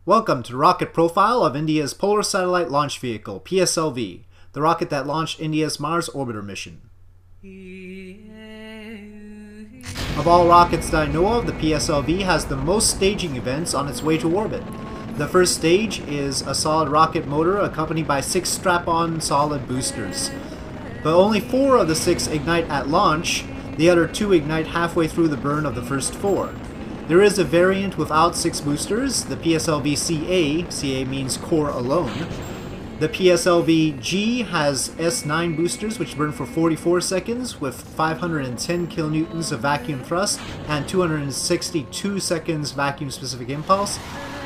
Welcome to the rocket profile of India's Polar Satellite Launch Vehicle, PSLV, the rocket that launched India's Mars orbiter mission. Of all rockets that I know of, the PSLV has the most staging events on its way to orbit. The first stage is a solid rocket motor accompanied by 6 strap-on solid boosters. But only 4 of the 6 ignite at launch, the other 2 ignite halfway through the burn of the first 4. There is a variant without 6 boosters, the PSLV-CA, CA means core alone. The PSLV-G has S9 boosters which burn for 44 seconds with 510 kilonewtons of vacuum thrust and 262 seconds vacuum specific impulse.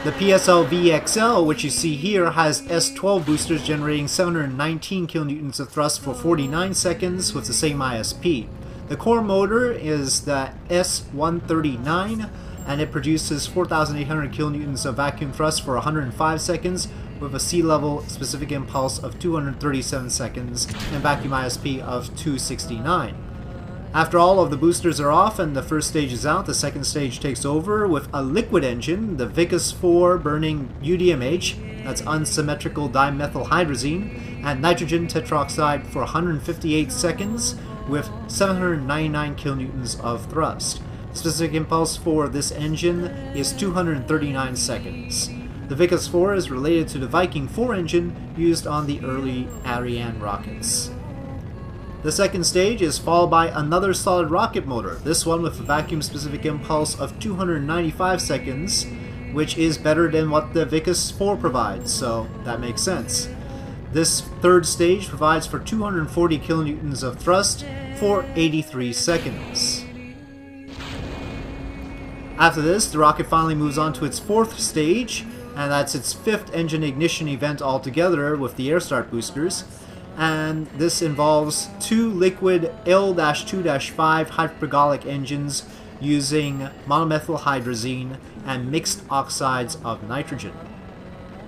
The PSLV-XL, which you see here, has S12 boosters generating 719 kilonewtons of thrust for 49 seconds with the same ISP. The core motor is the S139 and it produces 4,800 kilonewtons of vacuum thrust for 105 seconds with a sea level specific impulse of 237 seconds and vacuum ISP of 269. After all of the boosters are off and the first stage is out, the second stage takes over with a liquid engine, the VICUS-4 burning UDMH, that's unsymmetrical dimethylhydrazine, and nitrogen tetroxide for 158 seconds with 799 kilonewtons of thrust. The specific impulse for this engine is 239 seconds. The VICUS-4 is related to the Viking 4 engine used on the early Ariane rockets. The second stage is followed by another solid rocket motor, this one with a vacuum specific impulse of 295 seconds, which is better than what the VICUS-4 provides, so that makes sense. This third stage provides for 240 kilonewtons of thrust for 83 seconds. After this, the rocket finally moves on to its fourth stage, and that's its 5th engine ignition event altogether with the air start boosters. And this involves 2 liquid L-2-5 hypergolic engines using monomethylhydrazine and mixed oxides of nitrogen.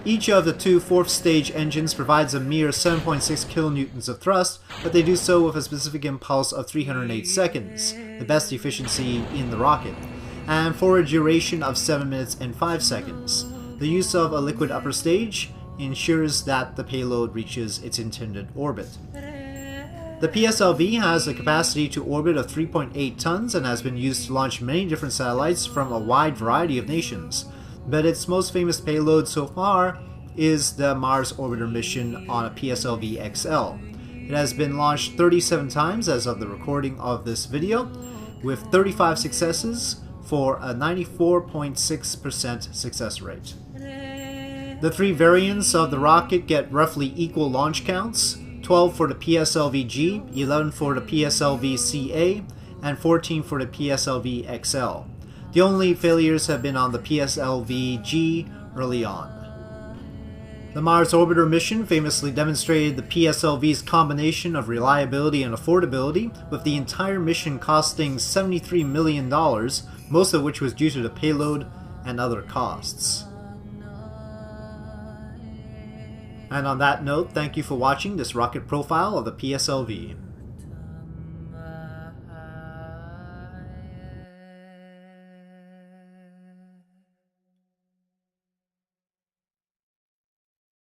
Each of the 2 fourth stage engines provides a mere 7.6 kilonewtons of thrust, but they do so with a specific impulse of 308 seconds, the best efficiency in the rocket, and for a duration of 7 minutes and 5 seconds. The use of a liquid upper stage ensures that the payload reaches its intended orbit. The PSLV has a capacity to orbit of 3.8 tons and has been used to launch many different satellites from a wide variety of nations, but its most famous payload so far is the Mars orbiter mission on a PSLV-XL. It has been launched 37 times as of the recording of this video, with 35 successes for a 94.6% success rate. The 3 variants of the rocket get roughly equal launch counts, 12 for the PSLV-G, 11 for the PSLV-CA, and 14 for the PSLV-XL. The only failures have been on the PSLV-G early on. The Mars orbiter mission famously demonstrated the PSLV's combination of reliability and affordability, with the entire mission costing $73 million, most of which was due to the payload and other costs. And on that note, thank you for watching this rocket profile of the PSLV.